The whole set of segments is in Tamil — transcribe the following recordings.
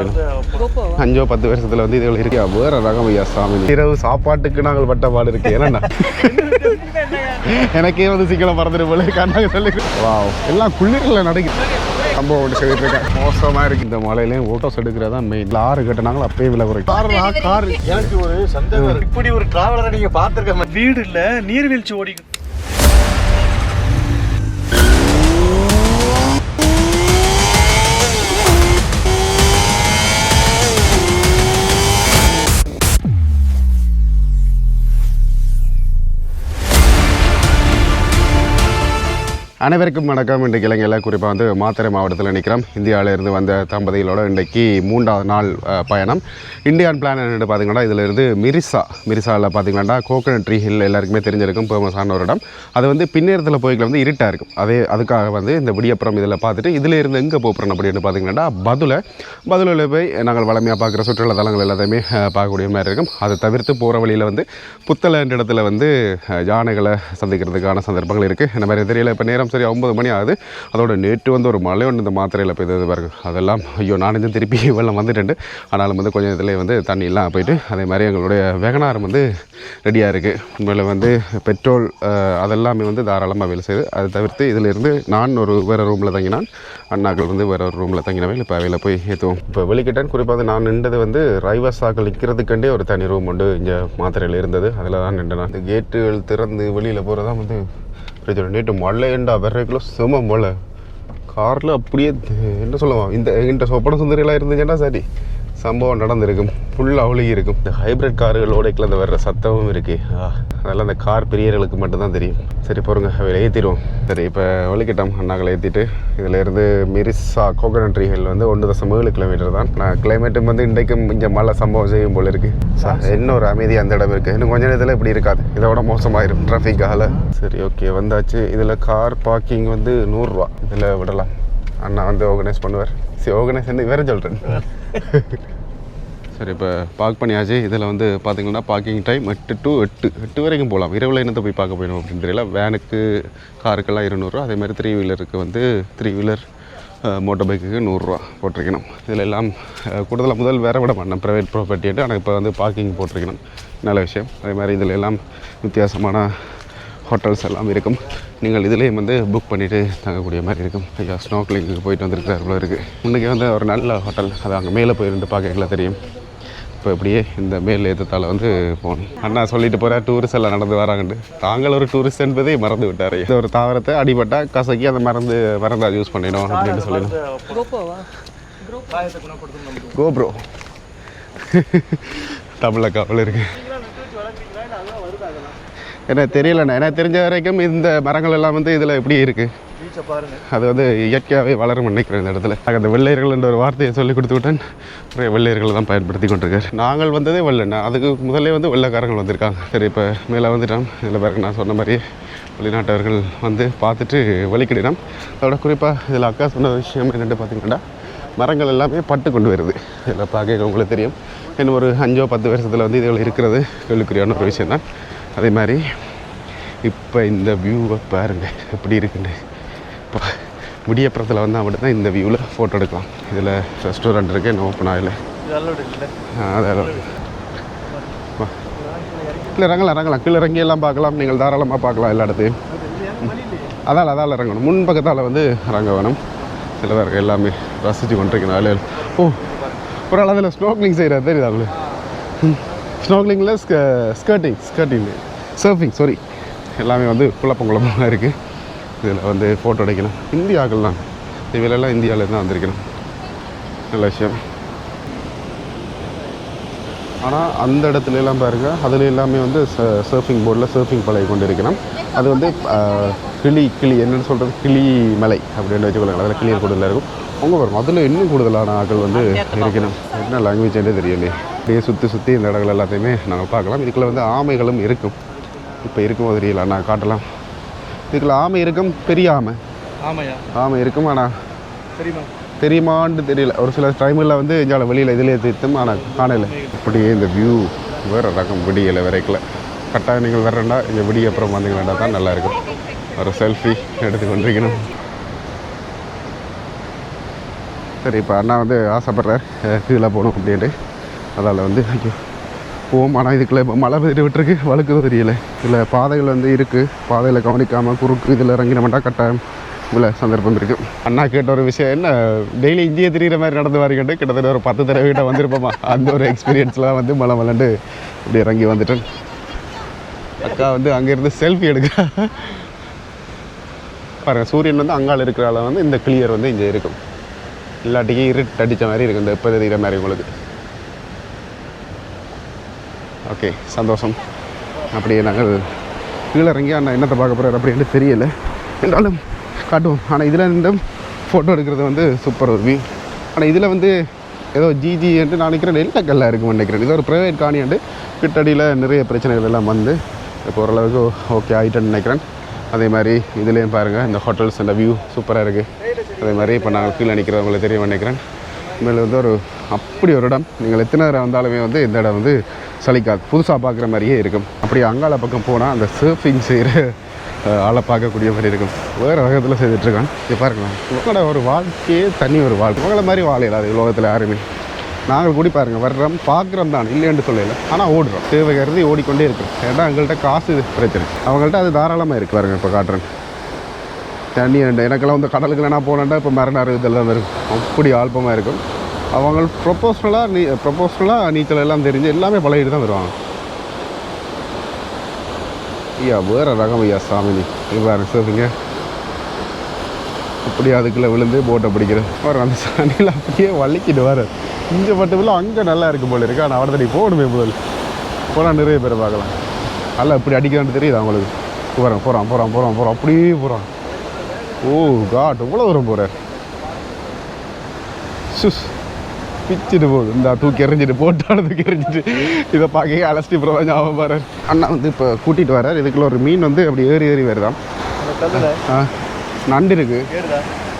5-10 வருஷத்துல வந்து இதுகள் இருக்கா வேற ரகம் ஐயா சாமி. இரவு சாப்பாட்டுக்கு நாங்கள் பட்ட பாடு இருக்கு. ஏன்னா எனக்கே வந்து சீக்கிரம் பறந்துட்டு போல இருக்காங்க சொல்லி எல்லாம் குளிர்ல நடக்குது. சம்பவம் ஒன்று சொல்லிட்டு இருக்கேன். மோசமா இருக்கு. இந்த மலையிலையும் ஓட்டோஸ் எடுக்கிறதா மெயின். ஆறு கட்டினாங்களோ அப்பயே விலை குறைக்கும். கார் எனக்கு ஒரு சந்தேகம். இப்படி ஒரு டிராவலரை நீங்க பார்த்துருக்க வீடு இல்ல நீர்வீழ்ச்சி ஓடி அனைவருக்கும் வணக்கம். இன்றைக்கு இலங்கையில் குறிப்பாக வந்து மாத்தறை மாவட்டத்தில் நிற்கிறோம். இந்தியாவிலேருந்து வந்த தம்பதிகளோட இன்றைக்கு 3வது நாள் பயணம். இந்தியான் பிளான் என்னென்னு பார்த்தீங்கன்னா இதிலேருந்து மிரிசாவில் பார்த்தீங்கன்னா கோகனட் ட்ரீ ஹில் எல்லாருக்குமே தெரிஞ்சிருக்கும், ஃபேமஸான ஒரு இடம். அது வந்து பின்னேரத்தில் போய்க்கு வந்து இருட்டாக இருக்கும். அதுக்காக வந்து இந்த விடியப்புறம் இதில் பார்த்துட்டு இதில் இருந்து எங்கே போகிறோம் அப்படின்னு பார்த்தீங்கன்னா பதுளையில் போய் நாங்கள் வளமையாக பார்க்குற சுற்றுலா தலங்கள் எல்லாத்தையுமே பார்க்கக்கூடிய மாதிரி இருக்கும். அதை தவிர்த்து போகிற வழியில் வந்து புத்தளை என்ற இடத்துல வந்து யானைகளை சந்திக்கிறதுக்கான சந்தர்ப்பங்கள் இருக்குது. இந்த மாதிரி தெரியல. இப்போ நேரம் சரி 9 மணி ஆகுது. அதோட நேற்று வந்து ஒரு மழை ஒன்று இந்த மாத்திரையில் பெய்தது பாருங்க. அதெல்லாம் ஐயோ நானும் திருப்பி வெள்ளம் வந்துட்டு. ஆனாலும் வந்து கொஞ்சம் இதில் வந்து தண்ணியெல்லாம் போயிட்டு அதே மாதிரி எங்களுடைய வேகனாரம் வந்து ரெடியாக இருக்குது. உண்மையில் வந்து பெட்ரோல் அதெல்லாமே வந்து தாராளமாக வேலை செய்யுது. அதை தவிர்த்து இதிலிருந்து நான் வேறு ரூமில் தங்கினான், அண்ணாக்கள் வந்து வேறு ஒரு ரூமில் தங்கினவே இப்போ அவையில் போய் ஏற்றுவோம். இப்போ வெளிக்கிட்டேன். குறிப்பாக நான் நின்றது வந்து ரைவர்ஸாக்கள் நிற்கிறதுக்கண்டே ஒரு தனி ரூம் உண்டு இங்கே மாத்திரையில் இருந்தது. அதில் தான் நின்றுனா இந்த கேட்டுகள் திறந்து வெளியில் போகிறதான் வந்து நேற்று மழைண்டா வெறைக்குள்ள செம மழை. காரில் அப்படியே என்ன சொல்லுவான் இந்த சொப்பன சுந்தரியெல்லாம் இருந்துச்சுன்னா சரி சம்பவம் நடந்திருக்கும். ஃபுல்லாக ஒழுகி இருக்கும். இந்த ஹைப்ரிட் கார்களோடைக்கில் அந்த வர்ற சத்தமும் இருக்குது. அதெல்லாம் அந்த கார் பிரியர்களுக்கு மட்டும்தான் தெரியும். சரி போருங்க அவையில் ஏற்றிடுவோம். சரி இப்போ ஒழிக்கிட்டோம். அண்ணாக்களை ஏற்றிட்டு இதிலேருந்து மிரிசா கோகனட் ட்ரீ ஹில் வந்து 1.7 கிலோமீட்டர் தான். நான் கிளைமேட்டும் வந்து இன்றைக்கும் இங்கே மழை சம்பவம் செய்யும் போல் இருக்குது. என்ன ஒரு அமைதி அந்த இடம் இருக்குது. இன்னும் கொஞ்சம் நேரத்தில் இப்படி இருக்காது, இதோட மோசமாயிரும் டிராஃபிக்கால். சரி ஓகே வந்தாச்சு. இதில் கார் பார்க்கிங் வந்து 100 ரூபா. இதில் விடலாம். அண்ணா வந்து ஆர்கனைஸ் பண்ணுவார். சரி ஆர்கனைஸ் வந்து வேறு சொல்கிறேன். சரி இப்போ பார்க் பண்ணியாச்சு. இதில் வந்து பார்த்திங்கன்னா பார்க்கிங் டைம் 8 to 8 வரைக்கும் போகலாம். இரவில் என்னத்தை போய் பார்க்க போயிடும் அப்படின்னு தெரியல. வேனுக்கு காருக்கெல்லாம் 200 ரூபா. அதே மாதிரி 3 வீலருக்கு வந்து 3 வீலர் மோட்டர் பைக்குக்கு 100 ரூபா போட்டிருக்கணும். இதில் எல்லாம் கூடுதலாக முதல் வேற விட மாட்டேன் ப்ரைவேட் ப்ராப்பர்ட்டிட்டு. ஆனால் இப்போ வந்து பார்க்கிங் போட்டிருக்கணும். நல்ல விஷயம். அதே மாதிரி இதில் எல்லாம் வித்தியாசமான ஹோட்டல்ஸ் எல்லாம் இருக்கும். நீங்கள் இதிலேயே வந்து புக் பண்ணிவிட்டு தங்கக்கூடிய மாதிரி இருக்கும். ஐயா ஸ்னோக்லிங்க்கு போயிட்டு வந்துருக்கிறார் போல இருக்குது. முன்னுக்கே வந்து ஒரு நல்ல ஹோட்டல். அது அங்கே மேலே போயிருந்து பார்க்கல தெரியும். இப்போ இப்படியே இந்த மேல் ஏற்றத்தால் வந்து போகணும். அண்ணா சொல்லிட்டு போகிற டூரிஸ்ட் எல்லாம் நடந்து வராங்கண்டு. தாங்கள் ஒரு டூரிஸ்ட் என்பதே மறந்து விட்டார். இந்த ஒரு தாவரத்தை அடிபட்டால் கசக்கி அந்த மறந்து யூஸ் பண்ணிடும் அப்படின்னு சொல்லணும். கோப்ரோ தமிழில் கவலை இருக்குது. எனக்கு தெரியலண்ணா. எனக்கு தெரிஞ்ச வரைக்கும் இந்த மரங்கள் எல்லாம் வந்து இதில் எப்படி இருக்குது அது வந்து இயற்கையாகவே வளரும் நினைக்கிறேன் இந்த இடத்துல. அந்த வெள்ளையர்கள் என்ற ஒரு வார்த்தையை சொல்லி கொடுத்து விட்டேன். நிறைய வெள்ளையர்கள் தான் பயன்படுத்தி கொண்டிருக்காரு. நாங்கள் வந்ததே வெள்ளைண்ணா. அதுக்கு முதலே வந்து வெள்ளைக்காரங்கள் வந்திருக்காங்க. சரி இப்போ மேலே வந்துட்டோம். இதில் பாருங்க நான் சொன்ன மாதிரி வெளிநாட்டவர்கள் வந்து பார்த்துட்டு வலிக்கிடணும். அதோட குறிப்பாக இதில் அக்கா சொன்ன விஷயம் என்னென்னு பார்த்தீங்கன்னா மரங்கள் எல்லாமே பட்டு கொண்டு வருது. இதில் பார்க்க உங்களுக்கு தெரியும். இன்னும் ஒரு 5-10 வருஷத்தில் வந்து இதில் இருக்கிறது கேள்விக்குறியான ஒரு விஷயம் தான். அதே மாதிரி இப்போ இந்த வியூவை பாருங்கள் எப்படி இருக்குன்னு. இப்போ விடியப்புறத்தில் வந்து அப்படி தான் இந்த வியூவில் ஃபோட்டோ எடுக்கலாம். இதில் ரெஸ்டாரண்ட் இருக்குது, இன்னும் ஓப்பன் ஆகலை. அதெல்லாம் இல்லை இறங்கலாம். கீழே இறங்கி எல்லாம் பார்க்கலாம். நீங்கள் தாராளமாக பார்க்கலாம் எல்லா இடத்தையும். அதால் இறங்கணும். முன்பக்கத்தால் வந்து இறங்க வேணும். சில பேருக்கு எல்லாமே ரசித்து கொண்டிருக்கணும். அதில் ஒரு ஆள் அதில் ஸ்னோக்லிங் செய்கிறார் தெரியுது அவங்களுக்கு. ஸ்னோக்லிங்கில் ஸ்கர்ட்டிங் சர்ஃபிங் எல்லாமே வந்து குழப்பமாக இருக்குது. இதில் வந்து ஃபோட்டோ எடுக்கணும். இந்தியாக்கள் தான் இவையெல்லாம் இந்தியாவிலேருந்து தான் வந்திருக்கணும். நல்ல விஷயம். ஆனால் அந்த இடத்துல எல்லாம் பாருங்கள் அதில் எல்லாமே வந்து சர்ஃபிங் போர்டில் சர்ஃபிங் பழகி கொண்டு இருக்கணும். அது வந்து கிளி என்னென்னு சொல்கிறது கிளி மலை அப்படின்னு வச்சுக்கொள்ளுங்க. அதில் கிளியர் கூடுதலாக இருக்கும். அவங்க வரும். அதில் இன்னும் கூடுதலான ஆட்கள் வந்து இருக்கணும். என்ன லாங்குவேஜ்னே தெரியலையே. அப்படியே சுற்றி இந்த இடங்கள் எல்லாத்தையுமே நாங்கள் பார்க்கலாம். இதுக்குள்ளே வந்து ஆமைகளும் இருக்கும். இப்போ இருக்குமோ தெரியல. நான் காட்டலாம். இதுக்குள்ள ஆமை இருக்கும். பெரிய ஆமை இருக்கும். ஆனால் தெரியுமான்னு தெரியல. ஒரு சில டைமில் வந்து இங்கே வெளியில் இதிலே தீர்த்தும் ஆனால் காணலை. அப்படியே இந்த வியூ வேறு ரகம். விடியலை வரைக்கல. கட்டாயம் நீங்கள் வர்றேன்டா இங்கே விடிய அப்புறம் வந்தீங்களா தான் நல்லாயிருக்கும். ஒரு செல்ஃபி எடுத்து கொண்டிருக்கணும். சரி இப்போ அண்ணா வந்து ஆசைப்படுறார் கீழே போகணும் அப்படின்ட்டு. அதால் வந்து ஐயோ போவோம். ஆனால் இதுக்குள்ளே இப்போ மழை பெய்து விட்டுருக்கு, வழுக்குதோ தெரியல. இதில் பாதைகள் வந்து இருக்குது, பாதையில் கவனிக்காமல் குறுக்கு இதில் இறங்கின மாட்டா கட்டாயம் இவ்வளோ சந்தர்ப்பம் இருக்குது. அண்ணா கேட்ட ஒரு விஷயம், என்ன டெய்லி இந்திய திரிகிற மாதிரி நடந்து வாரிக்கிட்டு கிட்டத்தட்ட ஒரு 10 தடவை கிட்ட வந்திருப்போமா, அந்த ஒரு எக்ஸ்பீரியன்ஸில் வந்து மழை மலண்டு இப்படி இறங்கி வந்துட்டேன். அக்கா வந்து அங்கேருந்து செல்ஃபி எடுக்க பாருங்கள். சூரியன் வந்து அங்கால் இருக்கிறால வந்து இந்த கிளியர் வந்து இங்கே இருக்கும், இல்லாட்டிக்கு இருட்டு அடித்த மாதிரி இருக்கும் இந்த இப்போ தெரிகிற மாதிரி உங்களுக்கு. ஓகே சந்தோஷம். அப்படியே நாங்கள் கீழே இறங்கி அண்ணா என்னத்தை பார்க்க போகிறார் அப்படின்னு தெரியல, என்றாலும் காட்டுவோம். ஆனால் இதில் இருந்து ஃபோட்டோ எடுக்கிறது வந்து சூப்பர் ஒரு வியூ. ஆனால் இதில் வந்து ஏதோ ஜிஜி என்று நான் நினைக்கிறேன் நெல்லக்கல்லாம் இருக்குன்னு நினைக்கிறேன். இது ஒரு ப்ரைவேட் காணியாண்டு கிட்டடியில் நிறைய பிரச்சனைகள் எல்லாம் வந்து இப்போ ஓரளவுக்கு ஓகே ஆகிட்டேன்னு நினைக்கிறேன். அதே மாதிரி இதுலேயும் பாருங்கள் இந்த ஹோட்டல்ஸ் அந்த வியூ சூப்பராக இருக்குது. அதே மாதிரி இப்போ நாங்கள் கீழே நிற்கிறவங்களை தெரியும் நினைக்கிறேன். இனிமேல் வந்து ஒரு அப்படி ஒரு இடம், நீங்கள் எத்தனை நேரம் வந்தாலுமே வந்து இந்த இடம் வந்து சலிக்காது, புதுசாக பார்க்குற மாதிரியே இருக்கும். அப்படி அங்காள பக்கம் போனால் அந்த சர்ஃபிங் செய்கிற ஆளை பார்க்கக்கூடிய மாதிரி இருக்கும். வேறு வகத்தில் செய்துட்ருக்கான். இது பாருங்களேன், உங்களோட ஒரு வாழ்க்கையே தனி ஒரு வாழ்க்கை. உங்களை மாதிரி வாழையில அது உலகத்தில் யாருமே. நாங்கள் கூடி பாருங்கள் வர்றோம் பார்க்குறோம் தான், இல்லைன்னு சொல்லலை. ஆனால் ஓடுறோம், தேவை கருதி ஓடிக்கொண்டே இருக்கும். ஏன்னா எங்கள்கிட்ட காசு இது பிரச்சனை, அவங்கள்ட்ட அது தாராளமாக இருக்குது. பாருங்கள் இப்போ காட்டுறேன் தண்ணி எனக்கெல்லாம் வந்து கடலுக்குள்ள நான் போனேன்டா இப்போ மரண அறிவித்தல் தான் இருக்கும், அப்படி ஆல்பமாக இருக்கும். அவங்க ப்ரொபோஷனலாக நீச்சல் எல்லாம் தெரிஞ்சு எல்லாமே பழகிட்டு தான் வருவாங்க. ஐயா வேறு ரகம் ஐயா சாமினி. இது பாருங்க சரிங்க, அப்படி அதுக்குள்ளே விழுந்து போட்டை பிடிக்கிறேன். வர அந்த சனியில் அப்படியே வலிக்கிட்டு வர இங்கே மட்டும் அங்கே நல்லா இருக்கும் போல இருக்கு. ஆனால் அவட தடி போகணுமே முதல் போனால் நிறைய பேரை பார்க்கலாம். அல்ல இப்படி அடிக்கிறான்னு தெரியுது அவங்களுக்கு. போகிறான் அப்படியே போகிறான். ஓ காட் இவ்வளோ தூரம் போகிறார். சுஸ் பிச்சுட்டு போகுது. இந்த தூக்கி எறிஞ்சிட்டு போட்டாலும் தூக்கி எறிஞ்சிட்டு இதை பார்க்க அலஸ்டி ப்ரோ ஞாபகம் பாரு. அண்ணா வந்து இப்போ கூட்டிகிட்டு வர்றார். இதுக்குள்ள ஒரு மீன் வந்து அப்படி ஏறி வருதான். நண்டு இருக்கு.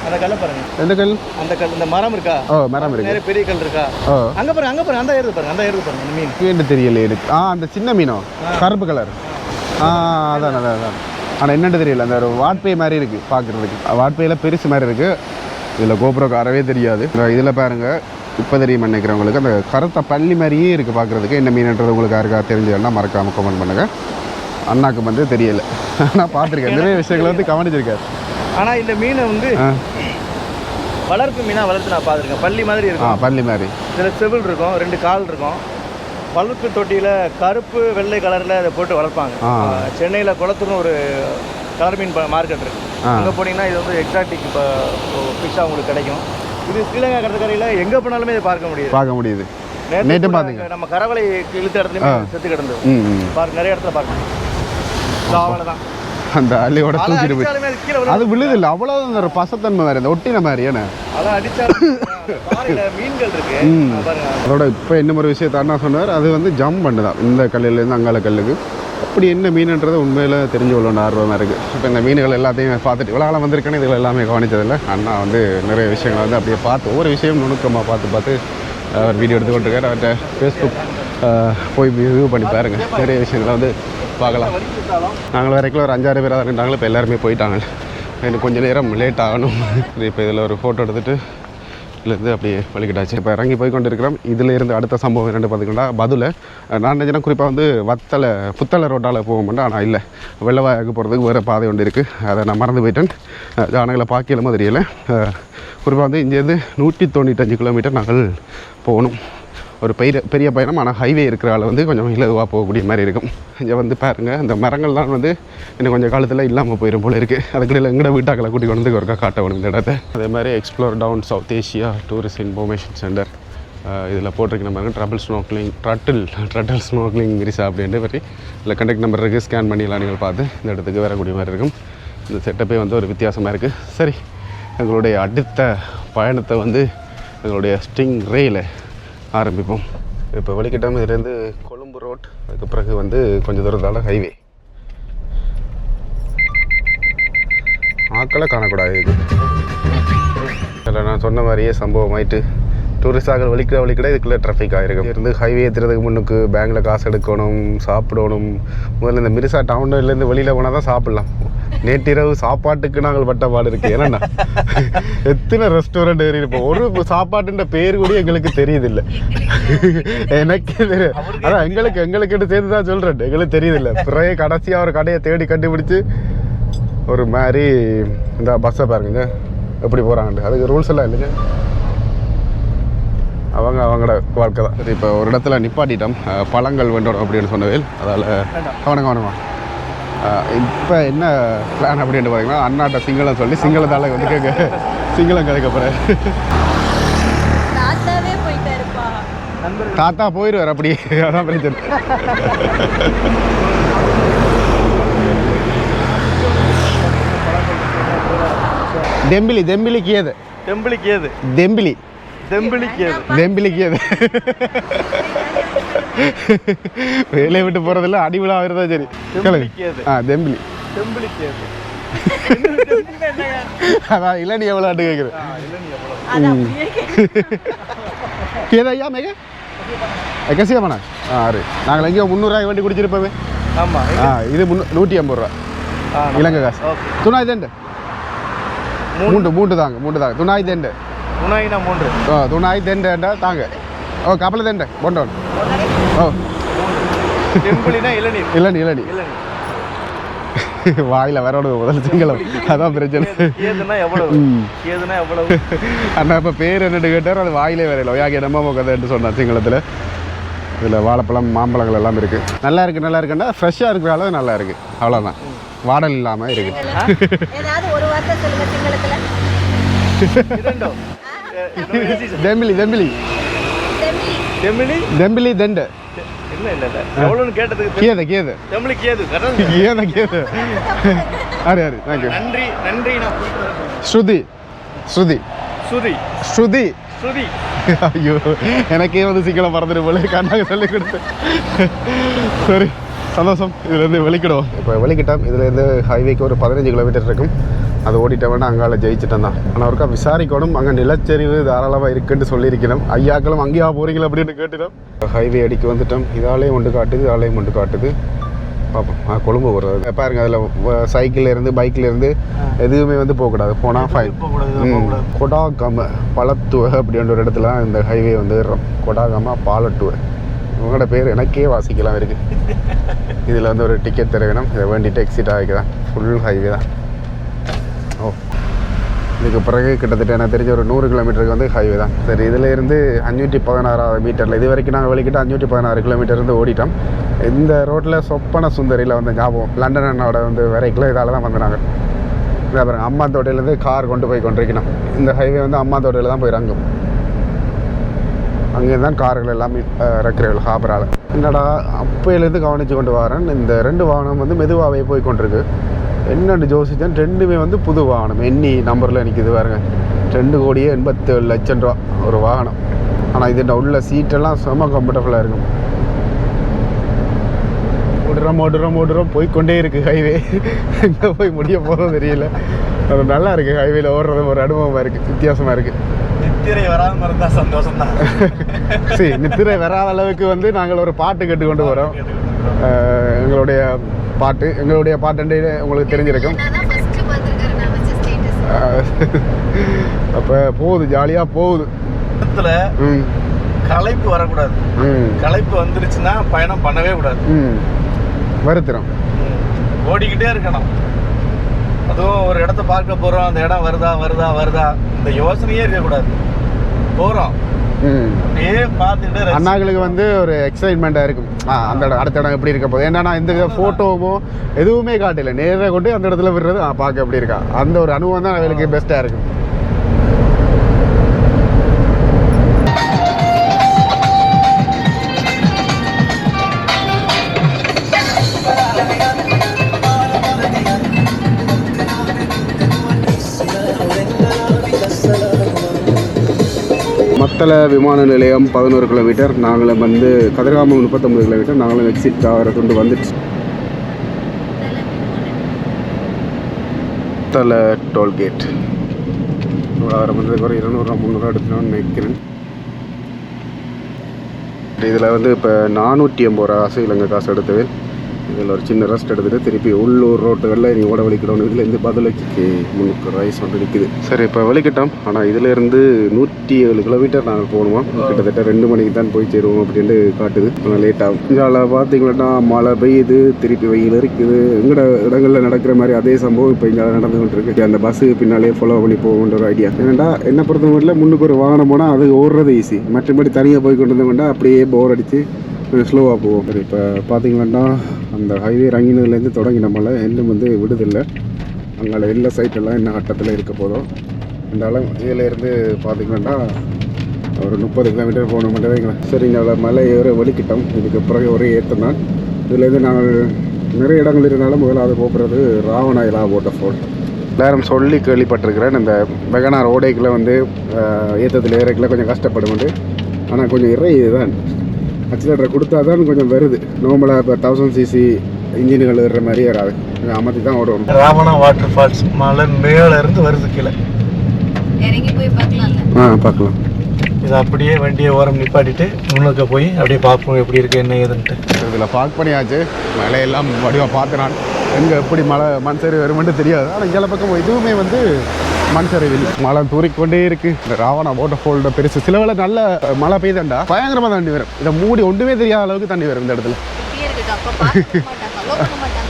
அந்த கல்லை பாருங்க. எந்த கல்? அந்த கல், இந்த மரம் இருக்கா? ஓ மரம் இருக்கு. நிறைய பெரிய கல் இருக்கா? அங்க பாருங்க அந்த ஏறுது பாருங்க, அந்த மீன் மீன் தெரியல எனக்கு. அந்த சின்ன மீனோ கருப்பு கலர். அதான். ஆனால் என்னென்னு தெரியல, அந்த ஒரு வாட்பே மாதிரி இருக்குது பார்க்குறதுக்கு. வாட்பேயில் பெருசு மாதிரி இருக்குது. இதில் கோபுரம் அறவே தெரியாது. இதில் பாருங்கள் இப்போ தெரியும் நினைக்கிறவங்களுக்கு அந்த கருத்த பள்ளி மாதிரியே இருக்குது பார்க்குறதுக்கு. என்ன மீன்ன்றது உங்களுக்கு யாருக்கா தெரிஞ்சதுன்னா மறக்காமல் கமெண்ட் பண்ணுங்கள். அண்ணாக்கு வந்து தெரியலை, ஆனால் பார்த்துருக்கேன் நிறைய விஷயங்களை வந்து கவனிச்சிருக்காரு. ஆனால் இந்த மீனை வந்து வளர்ப்பு மீனாக வளர்த்து நான் பார்த்துருக்கேன். பள்ளி மாதிரி இருக்கும். பள்ளி மாதிரி இதில் செவில் இருக்கும், 2 கால் இருக்கும். வளர்ப்பு தொட்டியில் கருப்பு வெள்ளை கலரில் அதை போட்டு வளர்ப்பாங்க. சென்னையில் குளத்துன்னு ஒரு கலர் மீன் மார்க்கெட் இருக்குது. அங்கே போனீங்கன்னா இது வந்து எக்ஸாட்டிக் இப்போ ஃபிஷ்ஷாக உங்களுக்கு கிடைக்கும். இது ஸ்ரீலங்கா கடற்கரையில் எங்கே போனாலுமே இதை பார்க்க முடியுது. நேற்று பார்த்தீங்க நம்ம கரவலை இழுத்த இடத்துலையுமே செத்து கிடந்தது. நிறைய இடத்துல பார்க்கணும். அவ்வளோதான் அந்த அள்ளியோட தூக்கிட்டு போய் அது விழுதில்லை. அவ்வளோ ஒரு பசத்தன்மை வேறு, இந்த ஒட்டின மாதிரி. ஏன்னா மீன்கள் இருக்கு. அதோட இப்போ இன்னும் ஒரு விஷயத்த அண்ணா சொன்னார், அது வந்து ஜம்ப் பண்ணுதான் இந்த கல்லிலேருந்து அங்கால கல்லுக்கு. அப்படி என்ன மீனுன்றது உண்மையில் தெரிஞ்சு கொள்ளணும் ஆர்வமாக இருக்குது. இப்போ இந்த மீன்கள் எல்லாத்தையும் பார்த்துட்டு இவ்வளோ ஆளாக வந்திருக்கேன்னு இதில் எல்லாமே கவனித்ததில்லை. அண்ணா வந்து நிறைய விஷயங்களை வந்து அப்படியே பார்த்து ஒவ்வொரு விஷயம் நுணுக்கமாக பார்த்து அவர் வீடியோ எடுத்துக்கொண்டிருக்காரு. அவர்கிட்ட ஃபேஸ்புக் போய் வியூ பண்ணி பாருங்கள், நிறைய விஷயங்களை வந்து பார்க்கலாம். நாங்கள் வரைக்கும் ஒரு 5-6 பேராக இருந்தாங்களே, இப்போ எல்லாருமே போயிட்டாங்க. எனக்கு கொஞ்சம் நேரம் லேட் ஆகணும். இப்போ இதில் ஒரு ஃபோட்டோ எடுத்துகிட்டு இதுலேருந்து அப்படியே வலிக்கிட்டாச்சு. இப்போ இறங்கி போய் கொண்டு இருக்கிறோம். இதிலேருந்து அடுத்த சம்பவம் என்னென்னு பார்த்திங்கன்னா பதுல நான் நினைச்சேன்னா குறிப்பாக வந்து புத்தளை ரோட்டால் போக மாட்டேன். ஆனால் இல்லை, வெள்ளவாயாக்கு போகிறதுக்கு வேறு பாதை ஒன்று இருக்குது. அதை நான் மறந்து போயிட்டேன். ஜானங்களை பார்க்கலாமோ தெரியலை. குறிப்பாக வந்து இங்கேருந்து 195 கிலோமீட்டர் நாங்கள் போகணும். ஒரு பெரிய பயணம். ஆனால் ஹைவே இருக்கிற ஆள் வந்து கொஞ்சம் இலகுவாக போகக்கூடிய மாதிரி இருக்கும். இங்கே வந்து பாருங்கள், இந்த மரங்கள்லாம் வந்து இன்னும் கொஞ்சம் காலத்தில் இல்லாமல் போயிடும் போல இருக்குது. அதுக்கிடையில் எங்கட வீட்டாக்களை கூட்டி கொண்டு ஒருக்கா காட்டணும் இந்த இடத்த. அதே மாதிரி explore down south Asia tourist information centre இதில் போட்டிருக்க நம்பருக்கு ட்ரட்டில் ஸ்னோக்லிங் மிரிசா அப்படின்ட்டு பற்றி இதில் கண்டக்ட் நம்பர் இருக்குது. ஸ்கேன் பண்ணிடலாம், நீங்கள் பார்த்து இந்த இடத்துக்கு வரக்கூடிய மாதிரி இருக்கும். இந்த செட்டப்பே வந்து ஒரு வித்தியாசமாக இருக்குது. சரி, எங்களுடைய அடுத்த பயணத்தை வந்து எங்களுடைய ஸ்டிங் ரேயில் ஆரம்பிப்போம். இப்போ வலிக்கிட்டாமல் இதுலேருந்து கொழும்பு ரோட், அதுக்கு பிறகு வந்து கொஞ்சம் தூரத்தால் ஹைவே. ஆக்களை காணக்கூடாது. இது இதில் நான் சொன்ன மாதிரியே சம்பவம் ஆயிட்டு டூரிஸ்டாக வலிக்கிற இதுக்குள்ளே ட்ராஃபிக் ஆகிருக்கும். இருந்து ஹைவே ஏற்றுறதுக்கு முன்னுக்கு பேங்கில் காசு எடுக்கணும், சாப்பிடணும். முதல்ல இந்த மிரிசா டவுன்லேருந்து வெளியில் போனால் தான் சாப்பிட்லாம். நேற்றிரவு சாப்பாட்டுக்கு நாங்கள் பட்ட பாடு இருக்குது. ஏன்னா எத்தனை ரெஸ்டாரண்ட் ஏறி இருப்போம், ஒரு சாப்பாட்டுன்ற பேர் கூட எங்களுக்கு தெரியுதில்லை. எனக்கே தெரியும். அதான் எங்களுக்கு சேர்ந்து தான் சொல்கிறேன், எங்களுக்கு தெரியுதில்லை. பிறகு கடைசியாக ஒரு கடையை தேடி கண்டுபிடிச்சி ஒரு மாதிரி இந்த பஸ்ஸை பாருங்க எப்படி போகிறாங்க. அதுக்கு ரூல்ஸ் எல்லாம் இல்லைங்க, அவங்களோட வாழ்க்கை தான். சரி, இப்போ ஒரு இடத்துல நிப்பாட்டிட்டோம். பழங்கள் வேண்டும் அப்படின்னு சொன்னவேல், அதால் கவனமா. இப்போ என்ன பிளான் அப்படின்னு பார்த்தீங்கன்னா, அண்ணாட்ட சிங்களம் சொல்லி சிங்களத்தால் வந்து சிங்களம் கதைக்க போகிறேன். தாத்தா போயிடுவார் அப்படி, அதான் பிரச்சனை. தெம்பிலி தெம்பிலிக்கு ஏது தெம்பிலிக்கு ஏது தெம்பிலி தெம்பிலிக்கு ஏது வேலையை விட்டு போகிறதில்ல, அடி விழா ஆகிறதா. சரி தெம்பிலி அதான் இளநீ எவ்வளோ ஆட்டு கேட்குது. கேதா ஐயா மேக கசியா பண்ண ஆறு நாங்கள் எங்கேயோ 300 வண்டி குடிச்சிருப்போமே. ஆமாம், இது 150 ரூபா இலங்கை காசு. துணாய் தேண்டு மூன்று தாங்க துணாய் தேண்டு துணாய் தேண்டா தாங்க. ஓ கப்பல தேண்ட போண்டோன். ஓ இளநீ வாயில வரணும் முதல்ல சிங்களம், அதான் பிரச்சனை. அண்ணா இப்போ பேர் என்னட்டு கேட்டார், அது வாயிலே வரையில யாக்கி நம்ம கதைன்னு சொன்னான் சிங்களத்தில். இதில் வாழைப்பழம் மாம்பழங்கள் எல்லாம் இருக்குது. நல்லா இருக்குன்னா ஃப்ரெஷ்ஷாக இருக்கிற அளவு நல்லா இருக்குது, அவ்வளோதான். வாடல் இல்லாமல் இருக்குது. தெம்பிலி தெண்டு ஐயோ எனக்கே வந்து சீக்கிரம் மறந்துட்டு போல கண்ணாக சொல்லி கொடுத்து. சரி சந்தோஷம். இதுலேருந்து வெளிக்கிடுவோம். இப்போ வெளிக்கிட்டோம். இதுலேருந்து ஹைவேக்கு ஒரு 15 கிலோமீட்டர் இருக்கும். அது ஓடிட்டவனா அங்கால ஜெயிச்சிட்டேன் தான். ஆனால் ஒருக்கா விசாரிக்கணும், அங்கே நிலச்சரிவு தாராளமாக இருக்குன்னு சொல்லியிருக்கணும். ஐயாக்களும் அங்கேயா போகிறீங்களா அப்படின்னு கேட்டுட்டோம். ஹைவே அடிக்க வந்துட்டோம். இதாலேயும் ஒன்று காட்டுது, இதாலேயும் ஒன்று காட்டுது. பார்ப்போம். கொழும்பு போடுறது பாருங்க. அதில் சைக்கிள்லேருந்து பைக்லேருந்து எதுவுமே வந்து போகக்கூடாது. போனால் ஃபைன். கொடாகம பழத்துவ அப்படின்ற ஒரு இடத்துல இந்த ஹைவே வந்து கொடாகம பாலட்டுவ. இவங்களோட பேர் எனக்கே வாசிக்கலாம் இருக்குது. இதில் வந்து ஒரு டிக்கெட் தர வேணும். இதை வேண்டிட்டு எக்ஸிட் ஆகிக்கலாம். ஃபுல் ஹைவே தான். ஓ இதுக்கு பிறகு கிட்டத்தட்ட எனக்கு தெரிஞ்ச ஒரு 100 கிலோமீட்டருக்கு வந்து ஹைவே தான். சரி, இதில் இருந்து 516 மீட்டரில் இது வரைக்கும் நாங்கள் வெளிக்கிட்ட 516 கிலோமீட்டர் இருந்து ஓடிட்டோம். இந்த ரோட்டில் சொப்பன சுந்தரியில் வந்து ஞாபகம் லண்டன் அண்ணோட வந்து வரைக்கும் இதால் தான் வந்தாங்க. இதை பாருங்க, அம்மா தோட்டையிலேருந்து கார் கொண்டு போய் கொண்டிருக்கணும். இந்த ஹைவே வந்து அம்மா தோட்டையில் தான் போய் இறங்கும். அங்கே தான் கார்கள் எல்லாம் இறக்குறீர்கள் ஹாபரால். என்னடா அப்பையிலேருந்து கவனித்து கொண்டு வரேன். இந்த 2 வாகனம் வந்து மெதுவாகவே போய் கொண்டிருக்கு. என்னென்னு யோசித்தேன், 2மே வந்து புது வாகனம். எண்ணி நம்பரில் நிற்கிது பாருங்க. 2,87,00,000 ரூபா ஒரு வாகனம். ஆனால் இது உள்ள சீட்டெல்லாம் செம்ம கம்ஃபர்டபுளாக இருக்கும். ஓடுறோம் போய்கொண்டே இருக்குது ஹைவே. எங்கே போய் முடிய போகிறோம் தெரியல. அது நல்லா இருக்குது. ஹைவேல ஓடுறது ஒரு அனுபவமாக இருக்குது, வித்தியாசமாக இருக்குது. நித்திரை வராமல் இருந்தால் சந்தோஷம் தான். சரி, நித்திரை வராத அளவுக்கு வந்து நாங்கள் ஒரு பாட்டு கேட்டுக்கொண்டு போகிறோம். எங்களுடைய பாட்டு உங்களுக்கு தெரிஞ்சிருக்கும். அப்போ போகுது, ஜாலியாக போகுது. களைப்பு வரக்கூடாது. களைப்பு வந்துருச்சுன்னா பயணம் பண்ணவே கூடாது. வருத்திரம் ஓடிக்கிட்டே இருக்கணும். அதுவும் ஒரு இடத்த பார்க்க போகிறோம், அந்த இடம் வருதா இந்த யோசனையே இருக்கக்கூடாது. போகிறோம் அப்படியே பார்த்துட்டு அண்ணாங்களுக்கு வந்து ஒரு எக்ஸைட்மெண்ட்டாக இருக்கும். அந்த இடம் அடுத்த இடம் எப்படி இருக்க போகுது. ஏன்னா இந்த ஃபோட்டோவோ எதுவுமே காட்டல, நேராக கொண்டு அந்த இடத்துல விடுறது பார்க்க எப்படி இருக்கா, அந்த ஒரு அனுபவம் தான் அவங்களுக்கு பெஸ்ட்டாக இருக்கும். மத்தள விமான நிலையம் 11 கிலோமீட்டர். நாங்களும் வந்து கதிர்காமம் 39 கிலோமீட்டர். நாங்களும் எக்ஸிட் ஆகிற கொண்டு வந்துட்டு மத்தள டோல்கேட் வர வந்ததுக்கு ஒரு 200-300 எடுத்துனோன்னு நினைக்கிறேன். இதில் வந்து இப்போ 480 ரூபா காசு இலங்கை காசு எடுத்தது. இதில் ஒரு சின்ன ரெஸ்ட் எடுத்துகிட்டு திருப்பி உள்ளூர் ரோட்டுகளில் நீ ஓட வலிக்கிட்டோம். இதுலேருந்து பதிலைக்கு 300 ரைஸ் வந்து நிற்குது. சரி இப்போ வலிக்கிட்டோம். ஆனால் இதிலேருந்து 107 கிலோமீட்டர் நாங்கள் போகணுமா. கிட்டத்தட்ட 2 மணிக்கு தான் போய் சேருவோம் அப்படின்ட்டு காட்டுது. ஆனால் லேட் ஆகும். இங்கே பார்த்தீங்கன்னா மழை பெய்யுது, திருப்பி வெயில் இருக்குது. எங்கட இடங்களில் நடக்கிற மாதிரி அதே சம்பவம் இப்போ இங்கே நடந்துகிட்டு இருக்கு. அந்த பஸ்ஸு பின்னாலே ஃபாலோ பண்ணி போகணுன்ற ஒரு ஐடியா. ஏன்னா என்ன பொறுத்த மட்டும் முன்னுக்கு ஒரு வாகனம் போனால் அது ஓடுறது ஈஸி. மற்றபடி தனியாக போய் கொண்டு வந்தோம்னா அப்படியே போர் அடித்து ஸ்லோவாக போவோம். சரி இப்போ பார்த்தீங்கன்னா அந்த ஹைவே இறங்கினதுலேருந்து தொடங்கி நம்மளை இன்னும் வந்து விடுதில்லை. அங்கே எல்லா சைட்டெல்லாம் என்ன கட்டத்தில் இருக்க போதும். இருந்தாலும் இதிலேருந்து பார்த்தீங்கன்னா ஒரு 30 கிலோமீட்டர் போகணும் மட்டும் வைங்களேன். சரி இங்கே மலை ஏற வலிக்கிட்டோம். இதுக்கு பிறகு ஒரே ஏற்றம் தான். இதுலேருந்து நாங்கள் நிறைய இடங்கள் இருந்தாலும் முதலாவது போகிறது ராவணாயிலா வாட்டர் ஃபால். எல்லாரும் சொல்லி கேள்விப்பட்டிருக்கிறேன். இந்த வெகனா ரோடேக்கில் வந்து ஏற்றத்தில் ஏறக்கில் கொஞ்சம் கஷ்டப்படுவது. ஆனால் கொஞ்சம் இதுதான் அக்சிலேட்டரை கொடுத்தா தான் கொஞ்சம் வருது. நார்மலாக இப்போ 1000 cc இன்ஜின்கள் வர்ற மாதிரி வராது. அமர்த்தி தான் ஓடும். ராவணா வாட்டர் ஃபால்ஸ் மலை மேலே இருந்து வருது கீழே. இறங்கி போய் பார்க்கலாம். பார்க்கலாம். இது அப்படியே வண்டியை ஓரம் நிப்பாட்டிட்டு முன்னுக்கு போய் அப்படியே பார்ப்போம் எப்படி இருக்குது என்ன ஏதுன்ட்டு. இதில் பார்க் பண்ணியாச்சு. மழையெல்லாம் வடிவாக பார்த்து நான் எங்கே எப்படி மண் சரிவு வருமென்ட்டு தெரியாது. ஆனால் இங்கே பக்கம் இதுவுமே வந்து மண் சரிவில் மழை தூரிக்கொண்டே இருக்குது. இந்த ராவணா வாட்டர் ஃபாலோட பெருசு. சில வேளை நல்ல மழை பெய்தாண்டா பயங்கரமாக தண்ணி வரும். இதை மூடி ஒன்றுமே தெரியாத அளவுக்கு தண்ணி வரும் இந்த இடத்துல.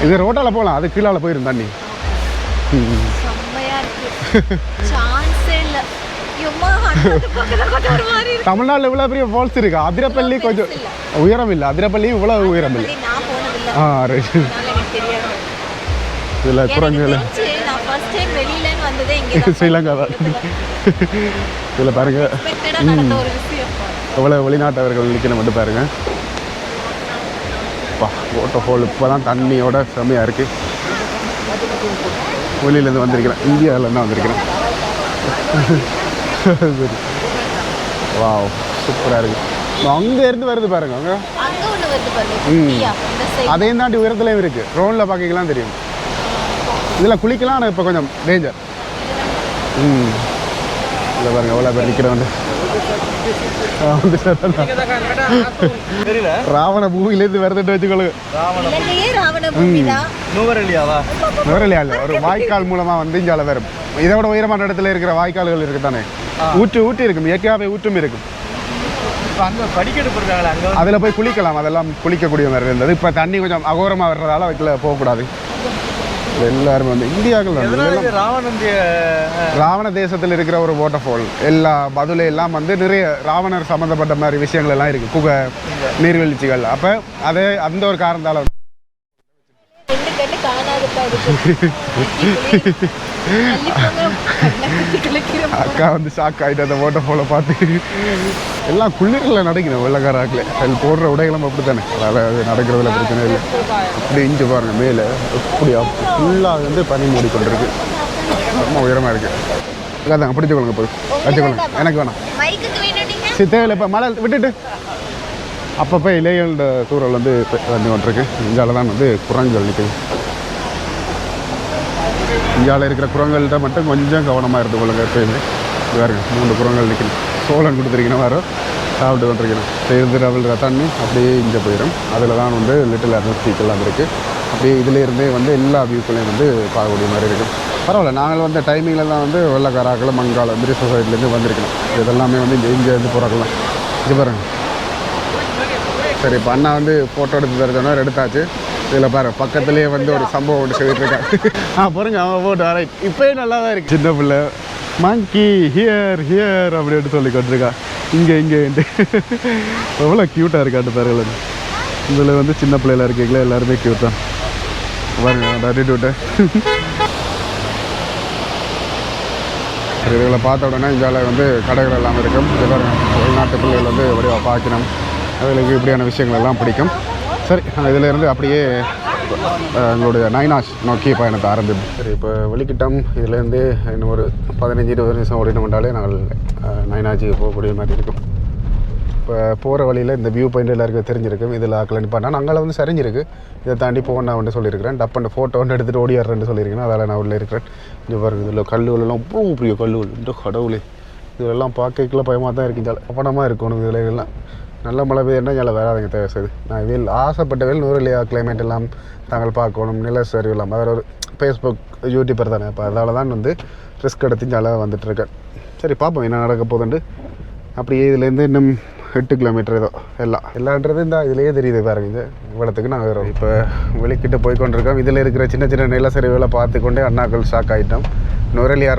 இது ரோட்டால் போகலாம், அது கீழால் போயிடும் தண்ணி. தமிழ்நாட்டில் இவ்வளோ பெரிய ஃபால்ஸ் இருக்கு. அதிரப்பள்ளி கொஞ்சம் உயரம் இல்லை. அதிரப்பள்ளியும் இவ்வளோ உயரம் இல்லை. ரைட். இதில் குரங்குல ஸ்ரீலங்கா தான். இதில் பாருங்க எவ்வளோ வெளிநாட்டவர்கள் நிற்கணும் மட்டும் பாருங்க. வாட்டர் ஃபால் இப்போ தான் தண்ணியோட செம்மையாக இருக்குது. வெளியிலேருந்து வந்திருக்கிறேன், இந்தியாவிலேருந்து வந்திருக்கிறேன். சரி வாவ் சூப்பராக இருக்குது. அங்கே இருந்து வருது பாருங்க. அங்கே அதையும் தாண்டி உயரத்துலேயும் இருக்குது. ரோனில் பார்க்கலாம் தெரியும். இதில் குளிக்கலாம். ஆனால் இப்போ கொஞ்சம் டேஞ்சர். இல்லை பாருங்க எவ்வளோ பேர் நிற்கிற வந்து ராவண பூமியிலேருந்து வருதுட்டு வச்சுக்கொள்ளுங்க. நுவரெலியா இல்லை, ஒரு வாய்க்கால் மூலமாக வந்து இங்கே வரும். இதை விட உயரமான இடத்துல இருக்கிற வாய்க்கால்கள் இருக்கு தானே. ஊற்றி இருக்கும், இயற்கையாகவே ஊற்றும் இருக்கும். அதில் போய் குளிக்கலாம். அதெல்லாம் குளிக்கக்கூடிய மாதிரி இருந்தது. இப்போ தண்ணி கொஞ்சம் அகோரமாக வர்றதால அதுக்குள்ள போகக்கூடாது. எல்லாருமே வந்து இந்தியாக்கள் ராவண தேசத்தில் இருக்கிற ஒரு வாட்டர் ஃபால். எல்லா பதுல எல்லாம் வந்து நிறைய ராவணர் சம்மந்தப்பட்ட மாதிரி விஷயங்கள் எல்லாம் இருக்குது. குகை நீர்வீழ்ச்சிகள். அப்போ அதே அந்த ஒரு காரணத்தால் அக்கா வந்து ஷாக் ஆகிட்டு அந்த வாட்டர் ஃபாலை பார்த்து. எல்லாம் குளிரில் நடக்கணும் வெள்ளக்காராக்கில். அதில் போடுற உடைகளும் அப்படி தானே. அதாவது நடக்கிறதுல பிரச்சனை இல்லை. அப்படி இஞ்சி பாருங்க மேலே எப்படி ஃபுல்லாக வந்து பனி மூடி கொண்டிருக்கு. ரொம்ப உயரமாக இருக்குது. அதாங்க பிடிச்சிக்கொள்ளுங்க போய் வச்சுக்கொள்ளுங்க. எனக்கு வேணாம் சரி தேவையில்லை. இப்போ மழை விட்டுட்டு அப்பப்போ இலைகளோட தூரல் வந்து வந்து கொண்டிருக்கு. இங்கால தான் வந்து குரங்குகள் நிற்குது. இந்தியாவில் இருக்கிற குரங்கள்கிட்ட மட்டும் கொஞ்சம் கவனமாக இருந்து கொள்ளுங்க. எப்பயுமே வேறு 3 குரங்கள் நிற்கணும். சோளம் கொடுத்துருக்கணும், வேறு சாப்பிட்டு கொண்டிருக்கணும். சேர்ந்து ரவிழ்ற தண்ணி அப்படியே இங்கே போயிடும். அதில் தான் வந்து லிட்டில் அட்மாஸ்பியர்லாம் இருக்குது. அப்படியே இதிலேருந்தே வந்து எல்லா வியூக்களையும் வந்து பார்க்கக்கூடிய மாதிரி இருக்கும். பரவாயில்ல. நாங்கள் வந்து டைமிங்கில் தான் வந்து வெள்ளக்காராக்கள் மங்காள மிரி சொசைட்டிலேருந்து வந்திருக்கணும். இதெல்லாமே வந்து இங்கேருந்து போகிறாக்கலாம். இது பாருங்க. சரி இப்போ அண்ணா வந்து ஃபோட்டோ எடுத்து தருந்தோன்னா எடுத்தாச்சு. இதில் பாரு பக்கத்துலேயே வந்து ஒரு சம்பவம் ஒன்று சொல்லிட்டு இருக்காங்க. பாருங்க அவன் போட்டு ரைட். இப்போயே நல்லா தான் இருக்குது. சின்ன பிள்ளை மங்கி ஹியர் அப்படின்னு சொல்லி கொண்டிருக்கா. இங்கேன்ட்டு எவ்வளோ க்யூட்டாக இருக்காட்டு பாருங்கள். இதில் வந்து சின்ன பிள்ளைல இருக்கீங்களா எல்லாருமே க்யூட் தான். பாருங்க அட்டிடியூட்டு. இதில் பார்த்த உடனே இந்தியாவில் வந்து கடைகள் எல்லாம் இருக்கும். இது பாருங்க வெளிநாட்டு பிள்ளைகள் வந்து வடிவாக பார்க்கணும். அதுகளுக்கு இப்படியான விஷயங்கள் எல்லாம் பிடிக்கும். சரி இதிலேருந்து அப்படியே எங்களுடைய நைனாஷ் நோக்கி பயணத்தை ஆரம்பிப்போம். சரி இப்போ வெளிக்கிட்டோம். இதுலேருந்து இன்னும் ஒரு 15-20 நிமிஷம் ஓடினோம்னாலே நாங்கள் நைனாஜிக்கு போகக்கூடிய மாதிரி இருக்கும். இப்போ போகிற வழியில் இந்த வியூ பாயிண்ட் எல்லாருக்கும் தெரிஞ்சிருக்கும். இதில் ஆக்கல நிப்பாட்டினா அங்கே வந்து சரிஞ்சிருக்கு. இதை தாண்டி போகணும் நான் வந்து சொல்லியிருக்கிறேன். டப்பண்ட ஃபோட்டோ வந்து எடுத்துகிட்டு ஓடிடுறேன்னு சொல்லியிருக்கேன். அதில் நான் உள்ளே இருக்கிறேன். இங்கே பாருங்கள் இதில் கல்லுகளெல்லாம் அவ்வளோ பெரிய கல்லுகள். இந்த கடவுளே இதெல்லாம் பார்க்கல பயமாக தான் இருக்குங்க. கவனமாக இருக்கணும். இதில் எல்லாம் நல்ல மழை பெய்யுன்னா இங்கே வராதுங்க தேவை செய்யுது. நான் வெயில் ஆசைப்பட்ட வெயில் நூறுலையா கிளைமேட் எல்லாம் தாங்கள் பார்க்கணும், நிலச்சரிவு இல்லாமல் வேறு ஒரு ஃபேஸ்புக் யூடியூபர் தானே. இப்போ அதால் தான் வந்து ரிஸ்க் எடுத்து இங்கே வந்துட்டுருக்கேன். சரி பார்ப்போம் என்ன நடக்க போகுதுண்டு. அப்படியே இதுலேருந்து இன்னும் 8 கிலோமீட்டர் ஏதோ எல்லான்றது இந்த இதுலேயே தெரியுது பாருங்க. இது இவ்வளோத்துக்கு நான் வேறு இப்போ வெளிக்கிட்டு போய்கொண்டிருக்கோம். இதில் இருக்கிற சின்ன சின்ன நிலச்சரிவுகளை பார்த்து கொண்டே அண்ணாக்கள் ஷாக் ஆகிட்டோம். நுரலியா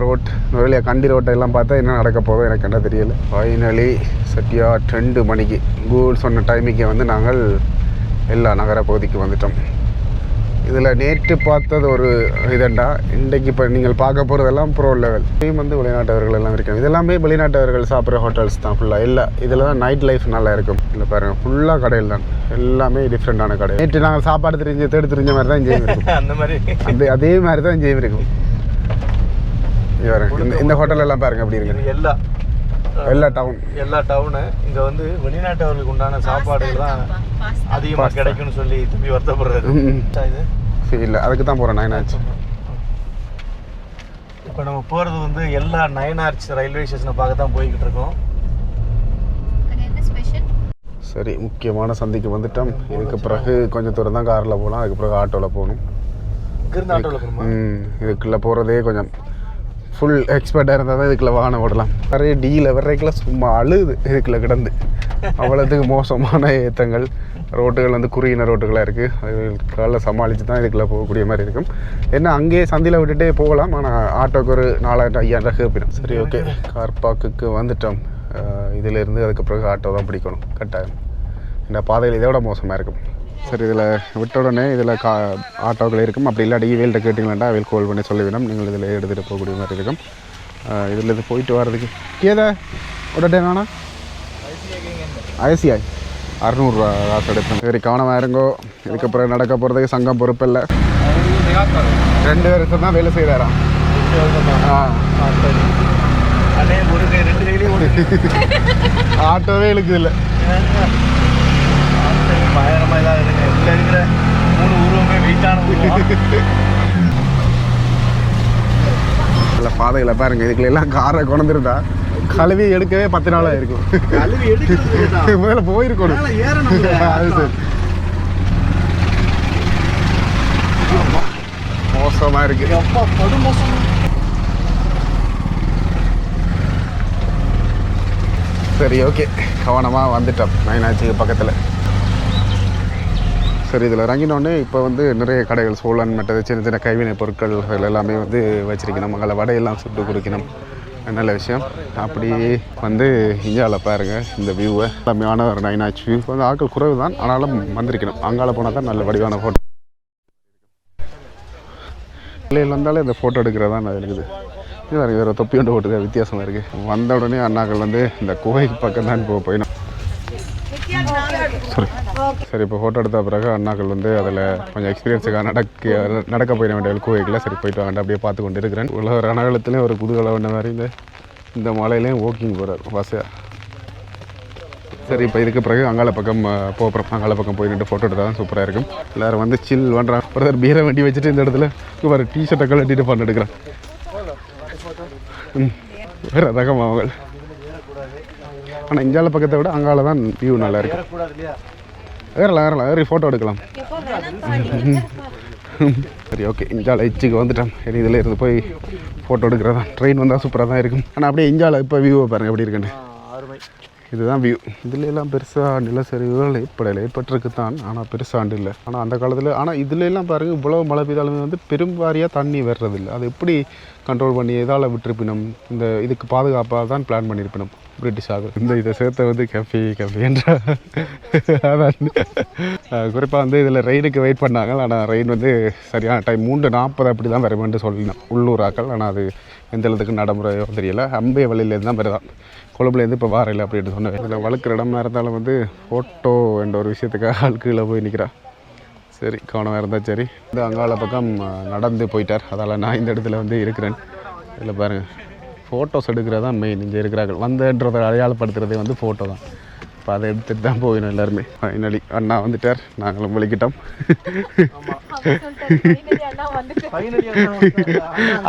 கண்டி ரோட்டை எல்லாம் பார்த்தா என்ன நடக்க போதும் எனக்கு என்ன தெரியல. ஃபைனலி சட்டியா 2 மணிக்கு கூகுள் சொன்ன டைமிக்கு வந்து நாங்கள் எல்லா நகர பகுதிக்கு வந்துட்டோம். இதில் நேற்று பார்த்தது ஒரு இதண்டா, இன்றைக்கு இப்போ நீங்கள் பார்க்க போகிறதெல்லாம் ப்ரோ லெவல். இதையும் வந்து வெளிநாட்டவர்கள் எல்லாம் இருக்காங்க. இதெல்லாமே வெளிநாட்டவர்கள் சாப்பிட்ற ஹோட்டல்ஸ் தான் ஃபுல்லாக. இல்லை இதில் தான் நைட் லைஃப் நல்லா இருக்கும். இல்லை பாருங்கள் ஃபுல்லாக கடையில் தான், எல்லாமே டிஃப்ரெண்ட்டான கடை. நேற்று நாங்கள் சாப்பாடு தேடி தெரிஞ்ச மாதிரி தான் இங்கேயும் இருக்கும். அந்த மாதிரி அதே மாதிரி தான் இங்கேயும் இருக்கும். இந்த ஹோட்டல் எல்லாம் பாருங்க அப்படி இருக்கு. எல்லா டவுனு இங்கே வந்து வெளிநாட்டவர்களுக்கு உண்டான சாப்பாடுகள் தான் அதிகமாக கிடைக்கும்னு சொல்லி திருப்பி வருத்தப்படுறது. இது சரி இல்லை அதுக்கு தான் போகிறேன். 9 ஆச்சு. இப்போ நம்ம போகிறது வந்து எல்லா 9 ஆர்ச் ரயில்வே ஸ்டேஷனை பார்க்க தான் போய்கிட்டு இருக்கோம். சரி முக்கியமான சந்திக்கு வந்துட்டோம். இதுக்கு பிறகு கொஞ்சம் தூரம் தான் காரில் போகலாம், அதுக்கு பிறகு ஆட்டோவில் போகணும். இங்கேருந்து ஆட்டோவில் போகணுமா? இதுக்குள்ளே போகிறதே கொஞ்சம் ஃபுல் எக்ஸ்பர்ட்டாக இருந்தால் தான் இதுக்குள்ளே வாகனம் ஓடலாம். நிறைய டீயில் வர்றதுக்குலாம் சும்மா அழுகுது இதுக்குள்ளே கிடந்து. அவ்வளோத்துக்கு மோசமான ஏற்றங்கள், ரோட்டுகள் வந்து குறுகின ரோட்டுகளாக இருக்குது. அதுக்கால சமாளித்து தான் இதுக்குள்ளே போகக்கூடிய மாதிரி இருக்கும். ஏன்னா அங்கேயே சந்தியில் விட்டுட்டே போகலாம், ஆனால் ஆட்டோக்கு ஒரு 4000-5000 கேட்பிடும். சரி ஓகே, கார் பார்க்குக்கு வந்துட்டோம். இதிலேருந்து அதுக்கு பிறகு ஆட்டோ தான் பிடிக்கணும் கட்டாயம். இந்த பாதையில் இதோட மோசமாக இருக்கும். சரி இதில் விட்ட உடனே இதில் ஆட்டோக்கள் இருக்கும். அப்படி இல்லாட்டி வேல்கிட்ட கேட்டிங்களா வேல் கால் பண்ணி சொல்லிவிடும். நீங்கள் இதில் எடுத்துகிட்டு போகக்கூடிய மாதிரி இருக்கும். இதில் இது போயிட்டு வர்றதுக்கு கேதா உடனே வேணா ஐசிஐ 600 ரூபா காசு எடுப்பேன். சரி கவனமாக இருங்கோ. இதுக்கப்புறம் நடக்க போகிறதுக்கு சங்கம் பொறுப்பு இல்லை. 2 வருஷம் தான் வேலை செய்கிறாராம். ஆட்டோவே இழுக்குது இல்லை. பயங்கரமாக தான் இருக்குங்க. இதில் இருக்கிற 3 உருவமே வெயிட்டான உருவம். இல்லை பாதையில் பாருங்க, இதுக்குள்ள எல்லாம் காரை கொண்டுருந்தா கழுவி எடுக்கவே 10 நாளாக இருக்கும். கழுவி எடுக்கிறது முதல்ல போயிருக்கணும். அது சரி மோசமாக இருக்கு. அப்பா படு மோசம். சரி ஓகே, கவனமாக வந்துட்டோம் 9 ஆச்சுக்கு பக்கத்தில். சரி இதில் இறங்கினோடனே இப்போ வந்து நிறைய கடைகள் சோழன் மற்றது சின்ன சின்ன கைவினை பொருட்கள் எல்லாமே வந்து வச்சிருக்கணும். அங்கே வடையெல்லாம் சுட்டு கொடுக்கணும். நல்ல விஷயம். அப்படி வந்து இந்தியாவில் பாருங்கள் இந்த வியூவை. கம்மியான ஒரு 9 ஆச்சு வியூ வந்து ஆட்கள் குறைவு தான், ஆனாலும் வந்திருக்கணும். அங்கால போனால் தான் நல்ல வடிவான ஃபோட்டோ. பிள்ளைகள் வந்தாலே இந்த ஃபோட்டோ எடுக்கிறது தான் அது இருக்குது. இது வேறு தொப்பி ஒன்று போட்டுக்க வித்தியாசமாக இருக்குது. வந்த உடனே அண்ணாக்கள் வந்து இந்த குகைக்கு பக்கம் தான் போயிடும். சரி இப்போ ஃபோட்டோ எடுத்த பிறகு அண்ணாக்கள் வந்து அதில் கொஞ்சம் எக்ஸ்பீரியன்ஸுக்காக நடக்க போயிட வேண்டிய கோவைக்கில் சரி போயிட்டு வாங்க அப்படியே பார்த்து கொண்டு இருக்கிறேன். உள்ள ஒரு ரணகலத்துலேயும் ஒரு குதூகலம் வந்த மாதிரி இந்த மலையிலையும் வாக்கிங் போகிறார் வசதியாக. சரி இப்போ இதுக்கு பிறகு அங்காள பக்கம் போகிறோம். அங்காள பக்கம் போய் நின்று ஃபோட்டோ எடுத்தால் தான் சூப்பராக இருக்கும். எல்லோரும் வந்து சில் பண்ணுறான். ஒருத்தர் பீரை வண்டி வச்சுட்டு இந்த இடத்துல ஒரு டிஷர்ட்டை கழட்டிட்டு பண்ண எடுக்கிறேன். வேறு ரகம் அவங்க. ஆனால் இந்தியாவில் பக்கத்தை விட அங்கால தான் வியூ நல்லா இருக்கு. ஏறலாம் ஏறி ஃபோட்டோ எடுக்கலாம். சரி ஓகே, இந்தியாவில் எச்சுக்கு வந்துட்டோம். சரி இதில் இருந்து போய் ஃபோட்டோ எடுக்கிறதா. ட்ரெயின் வந்தால் சூப்பராக தான் இருக்கும். ஆனால் அப்படியே இந்தியாவில் இப்போ வியூவை பாருங்கள் எப்படி இருக்குன்னு. இதுதான் வியூ. இதுல எல்லாம் பெருசாக நிலச்சரிவுகள் ஏற்பட்டிருக்கு தான், ஆனால் பெருசாண்டு இல்லை. ஆனால் அந்த காலத்தில் இதில் எல்லாம் பாருங்கள் இவ்வளோ மழை பெய்தாலுமே வந்து பெரும்பாரியாக தண்ணி வர்றதில்லை. அது எப்படி கண்ட்ரோல் பண்ணி எதால் விட்டுருப்பினோம்? இந்த இதுக்கு பாதுகாப்பாக தான் பிளான் பண்ணியிருப்பினோம் பிரிட்டிஷாக. இதை சேர்த்த வந்து கஃபே என்ற அதான் குறிப்பாக வந்து இதில் ரெயினுக்கு வெயிட் பண்ணாங்க. ஆனால் ரெயின் வந்து சரியான டைம் 3:40 அப்படி தான் வருமென்று சொல்லணும் உள்ளூராக்கள். ஆனால் அது எந்த அளவுக்கு நடைமுறையோ தெரியல. அம்பே வழியிலேருந்து தான் வருதான், கொழும்புலேருந்து இப்போ வாரையில் அப்படின்னு சொன்னேன். இதில் வளர்க்குற இடமா இருந்தாலும் வந்து ஃபோட்டோ என்ற ஒரு விஷயத்துக்காக ஆட்களை போய் நிற்கிறா. சரி கவனமாக இருந்தால் சரி. இந்த அங்காள பக்கம் நடந்து போயிட்டார். அதால் நான் இந்த இடத்துல வந்து இருக்கிறேன். இதில் பாருங்கள் ஃபோட்டோஸ் எடுக்கிறதா மெயின். இங்கே இருக்கிறார்கள் வந்தன்றதை அடையாளப்படுத்துறதே வந்து ஃபோட்டோ தான். இப்போ அதை எடுத்துகிட்டு தான் போகணும் எல்லாருமே. ஃபைனலி அண்ணா வந்துட்டார், நாங்களும் வலிக்கிட்டோம்.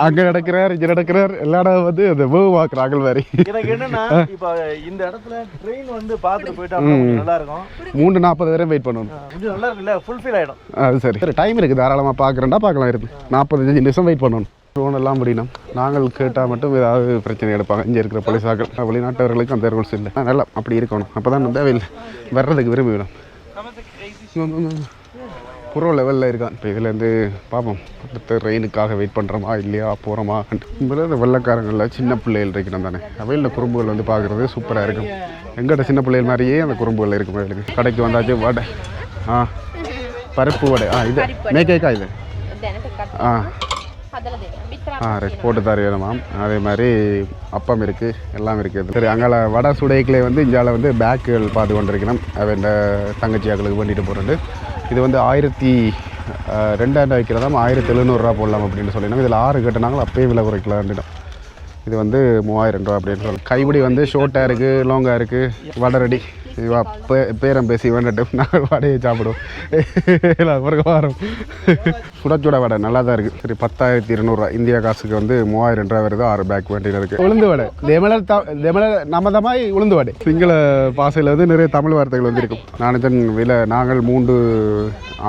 அங்கே நடக்கிறார், இங்கே நடக்கிறார், எல்லா இடம் வந்து அந்த வேவ் வாக்குறாங்க மாதிரி. எனக்கு என்னன்னா இப்போ இந்த இடத்துல ட்ரெயின் வந்து பார்த்துட்டு போயிட்டா நல்லா இருக்கும். 3:40 வரை வெயிட் பண்ணணும். கொஞ்சம் நல்லா இருக்குல்ல, ஃபுல்ஃபில் ஆகிடும். அது சரி, டைம் இருக்குது, தாராளமாக பார்க்குறேன்டா பார்க்கலாம். இருக்குது 45 நிமிஷம் வெயிட் பண்ணணும். ஃபோன் எல்லாம் முடியணும். நாங்கள் கேட்டால் மட்டும் ஏதாவது பிரச்சனை எடுப்பாங்க இங்கே இருக்கிற போலீஸாக்கள். வெளிநாட்டவர்களுக்கு அந்த ரூல்ஸ் இல்லை. நல்லா அப்படி இருக்கணும், அப்போ தான் தேவையில்லை வர்றதுக்கு விரும்பிவிடும். புற லெவலில் இருக்கான். இப்போ இதுலேருந்து பார்ப்போம், அடுத்த ட்ரெயினுக்காக வெயிட் பண்ணுறோமா இல்லையா, போகிறோமா. இதில் இந்த வெள்ளைக்காரங்களில் சின்ன பிள்ளைகள் இருக்கணும் தானே, அவையில் குறும்புகள் வந்து பார்க்குறது சூப்பராக இருக்கும். எங்கிட்ட சின்ன பிள்ளைகள் மாதிரியே அந்த குறும்புகள் இருக்கும். எங்களுக்கு கடைக்கு வந்தாச்சு வடை, பருப்பு வடை, இது மேக்கேக்கா, இது ரைட் போட்டு தருவேன். அதே மாதிரி அப்பம் இருக்குது, எல்லாம் இருக்குது. சரி, அங்கே வடை சுடைக்கிலே வந்து இந்தியாவில் வந்து பேக்குகள் பார்த்து கொண்டிருக்கணும். அவன் தங்கச்சியாக்களுக்கு பண்ணிட்டு போகிறது. இது வந்து 2000 வைக்கிறதா 1700 போடலாம் அப்படின்னு சொல்லிடணும். இதில் 6 கேட்டனாங்களோ அப்பயே விலை குறைக்கலான்னுடும். இது வந்து 3000 ரூபா அப்படின்னு சொல்லி. கைப்பிடி வந்து ஷோர்ட்டாக இருக்குது, லாங்காக இருக்குது. வடை ரெடி. இதுவா பேரம் பேசி வேண்டட்டு நாங்கள் வடையை சாப்பிடுவோம். ஒரு வாரம் சுட வடை நல்லா தான் இருக்குது. சரி, 10,200 இந்தியா காசுக்கு வந்து 3000 ரூபா வருது. 6 பேக் வேண்டியில் இருக்குது. உளுந்து வடை தெமலர் நம்ம தமாய் உளுந்து வடை. சிங்கள பாசையில் வந்து நிறைய தமிழ் வார்த்தைகள் வந்து இருக்கும். நாங்கள்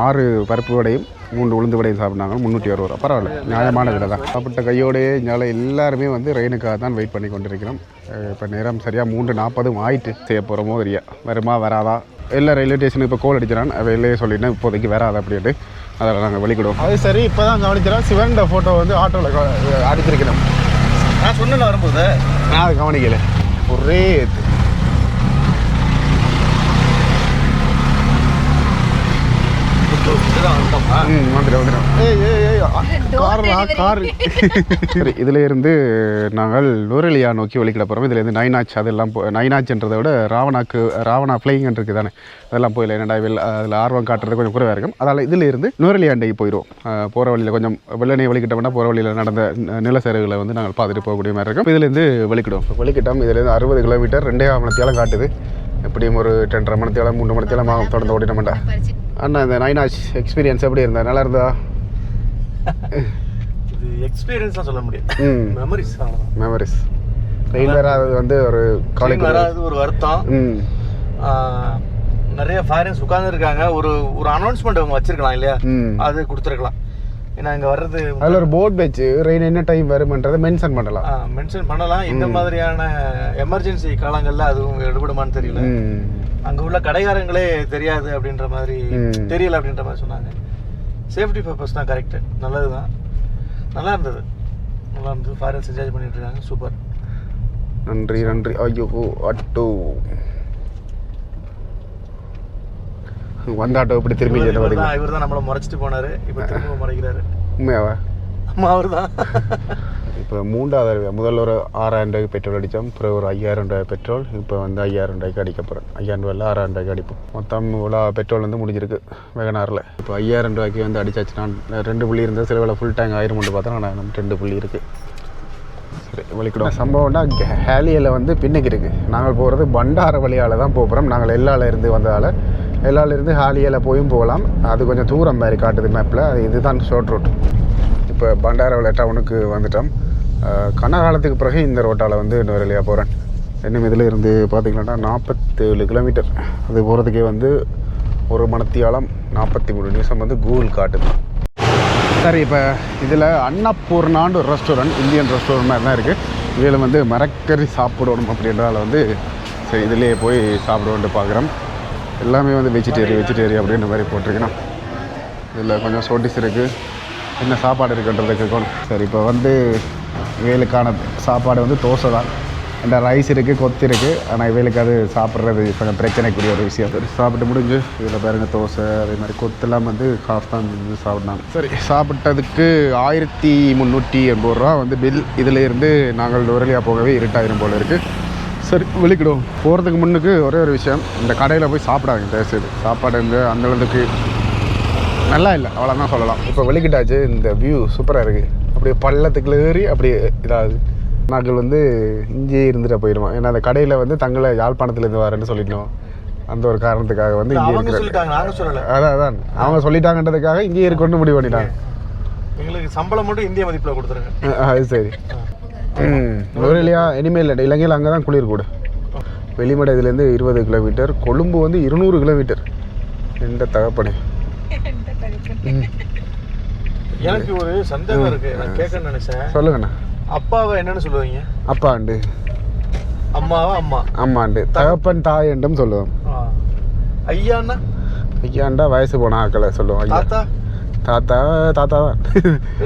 6 பருப்பு வடையும் 3 உளுந்து வடையும் சாப்பிட்னாங்க. 360 ரூபா. பரவாயில்ல, நியாயமான விலை தான். சாப்பிட்ட கையோடையே இங்கே எல்லாருமே வந்து ரெயினுக்காக தான் வெயிட் பண்ணி கொண்டிருக்கிறோம். இப்போ நேரம் சரியாக 3:40 ஆயிட்டு. செய்ய போகிறோமோ தெரியா, வருமா வராதா. எல்லா ரயில்வே ஸ்டேஷனுக்கு இப்போ கோல் அடிச்சிடான். வெளியே சொல்லிட்டேன் இப்போதைக்கு வராது அப்படின்ட்டு. அதில் நாங்கள் வெளிக்கிடுவோம். அது சரி, இப்போ தான் கவனிச்சிடறோம். சிவன் ஃபோட்டோ வந்து ஆட்டோவில் அடிச்சிருக்கிறோம். நான் சொன்னல வரும்போது நான் அதை கவனிக்கல. ஒரே சரி, இதில் இருந்து நாங்கள் நுரலியா நோக்கி வழிக்கிட போகிறோம். இதுலேருந்து நைனாச், அதெல்லாம் நைனாச்ன்றதை விட ராவணா ஃப்ளைங் இருக்குது தானே, அதெல்லாம் போயில. என்னடா அதில் ஆர்வம் காட்டுறது கொஞ்சம் குறைவாக இருக்கும். அதனால் இதில் இருந்து நுரலியாண்டைக்கு போயிடுவோம். போகிற வழியில் கொஞ்சம் வெள்ளனை வழிக்கிட்டோம்னா போகிற வழியில் நடந்த நிலச்சரிவுகளை வந்து நாங்கள் பார்த்துட்டு போகக்கூடிய மாதிரி இருக்கும். இதுலேருந்து வழிக்கிடுவோம். வழிக்கிட்டோம். இதுலேருந்து 60 கிலோமீட்டர் 2.5 மணித்தியாலம் காட்டுது. எப்படியும் ஒரு 2.5 மணித்தியாலம் 3 மணித்தியாலம் தொடர்ந்து ஓடிட்டோம்டா. அண்ணா, இந்த நைனாச் எக்ஸ்பீரியன்ஸ் எப்படி இருந்தா? நல்லா இருந்தா? இது எக்ஸ்பீரியன்ஸ் தான் சொல்ல முடியும். மெமரிஸ். ட்ரெயின் வராது வந்து ஒரு காலேஜ் வராது ஒரு வருத்தம். நிறைய ஃபாரின்ஸ் உட்கார்ந்து இருக்காங்க. ஒரு அனௌன்ஸ்மெண்ட் அவங்க வச்சிருக்கலாம் இல்லையா, அது கொடுத்துருக்கலாம். ஏன்னா இங்கே வர்றது அதில் ஒரு போர்ட் வச்சு ரெயின் என்ன டைம் வரும்ன்றதை மென்ஷன் பண்ணலாம். இந்த மாதிரியான எமர்ஜென்சி காலங்களில் அதுவும் எடுபடுமான்னு தெரியல. அங்கே உள்ள கடைக்காரங்களே தெரியாது அப்படின்ற மாதிரி, தெரியல அப்படின்ற மாதிரி சொன்னாங்க. சேஃப்டி பர்பஸ் தான் கரெக்டு, நல்லது தான். நல்லா இருந்தது. ஃபாரின்ஸ் என்ஜாய் பண்ணிட்டு இருக்காங்க. சூப்பர், நன்றி. ஐயோ அட்டோ வந்த ஆட்டோ இப்படி திரும்பி இவர் தான் நம்மளை முறைச்சிட்டு போனாரு. இப்போ திரும்ப முறைக்கிறாரு. உண்மையாவா? அவர் தான். இப்போ 3வது தடவை முதல்ல ஒரு 6000 ரூபாய்க்கு பெட்ரோல் அடித்தோம். அப்புறம் ஒரு 5000 ரூபாய் பெட்ரோல். இப்போ வந்து 5000 ரூபாய்க்கு அடிக்க போகிறேன். 5000 ரூபாயில் 6000 ரூபாய்க்கு அடிப்போம். மொத்தம் இவ்வளோ பெட்ரோல் வந்து முடிஞ்சிருக்கு வேகனாரில். இப்போ 5000 ரூபாய்க்கு வந்து அடிச்சாச்சு. நான் 2 புள்ளி இருந்தது. சில வேலை ஃபுல் டேங்க் 1000 மட்டும் பார்த்தா நான் 2 புள்ளி இருக்குது. சரி, வலிக்கிடும். சம்பவம்னா ஹேலியில் வந்து பின்னுக்கு இருக்குது. நாங்கள் போகிறது பண்டார வழியால் தான் போகிறோம். நாங்கள் இருந்து வந்ததால் இருந்து ஹாலியில் போயும் போகலாம். அது கொஞ்சம் தூரம் மாதிரி காட்டுது மேப்பில். இதுதான் ஷார்ட் ரூட். இப்போ பண்டாரவளை டவுனுக்கு வந்துட்டோம். கனகாலத்துக்கு பிறகு இந்த ரோட்டால் வந்து நுரலியா போகிறேன். இன்னும் இதில் இருந்து பார்த்திங்கன்னா 47 கிலோமீட்டர். அது போகிறதுக்கே வந்து 1 மணித்தியாலம் 43 நிமிஷம் வந்து கூகுள் காட்டுது. சரி, இப்போ இதில் அன்னபூர்ணான்னு ஒரு ரெஸ்டாரண்ட், இந்தியன் ரெஸ்டாரண்ட் மாதிரி தான் இருக்குது. இதில் வந்து மரக்கறி சாப்பிடணும் அப்படின்றதால வந்து சரி இதிலே போய் சாப்பிடுவோன்ட்டு பார்க்குறோம். எல்லாமே வந்து வெஜிடேரியன் அப்படின்ற மாதிரி போட்டிருக்கணும். இதில் கொஞ்சம் சோட்டிஸ் இருக்குது. என்ன சாப்பாடு இருக்குன்றதை கேட்கணும். சரி, இப்போ வந்து இவைகளுக்கான சாப்பாடு வந்து தோசை தான். இந்த ரைஸ் இருக்குது, கொத்து இருக்குது. ஆனால் இவைகளுக்கு அது சாப்பிட்றது கொஞ்சம் பிரச்சனைக்குரிய ஒரு விஷயம். சரி, சாப்பிட்டு முடிஞ்சு இதில் பாருங்க தோசை, அதே மாதிரி கொத்தெல்லாம் வந்து காசு தான் சாப்பிட்னாங்க. சரி, சாப்பிட்டதுக்கு 1380 ரூபா வந்து பில். இதில் இருந்து நாங்கள் நுரலியா போகவே இருட்டாயிரம் போல் இருக்குது. சரி, வெளிக்கிடுவோம். போகிறதுக்கு முன்னுக்கு ஒரே ஒரு விஷயம், இந்த கடையில் போய் சாப்பிடாங்க. தயவுசெய்து சாப்பாடு இந்த அந்தளவுக்கு நல்லா இல்லை, அவ்வளோதான் சொல்லலாம். இப்போ வெளிக்கிட்டாச்சு. இந்த வியூ சூப்பராக இருக்குது. அப்படியே பள்ளத்துக்குள்ள ஏறி அப்படியே இதாகுது. நாங்கள் வந்து இங்கேயே இருந்துட்டு போயிடுவோம். ஏன்னா அந்த கடையில் வந்து தங்களை யாழ்ப்பாணத்துலேருந்து வரேன்னு சொல்லிட்டோம். அந்த ஒரு காரணத்துக்காக வந்து இங்கே அவங்க இருக்கிற சொல்லிட்டாங்க, நாங்க சொல்லல. அதான் அவங்க சொல்லிட்டாங்கன்றதுக்காக இங்கே இருக்கணும்னு முடிவு பண்ணிட்டாங்க. எங்களுக்கு சம்பளம் மட்டும் இந்திய மதிப்புல கொடுத்துருங்க. அது சரி. நுவரெலியா இனிமேல் இல்லை, இலங்கையில் அங்கே தான் குளிர் கூட. வெளிமடை இதுலேருந்து 20 கிலோமீட்டர், கொழும்பு வந்து 200 கிலோமீட்டர். எந்த தகப்பனே. எனக்கு ஒரு சந்தேகம் இருக்கு, நான் கேட்கணும்னு நினைச்சேன். சொல்லுங்கண்ணா. அப்பாவை என்னன்னு சொல்லுவீங்க? அப்பாண்டு. அம்மாவா? அம்மாண்டு. தகப்பன் தாயண்டும் சொல்லுவோம். ஐயான்னா? ஐயாண்டா வயசு போன ஆக்களை சொல்லுவோம். ஐயா. தாத்தா? தாத்தா தான்.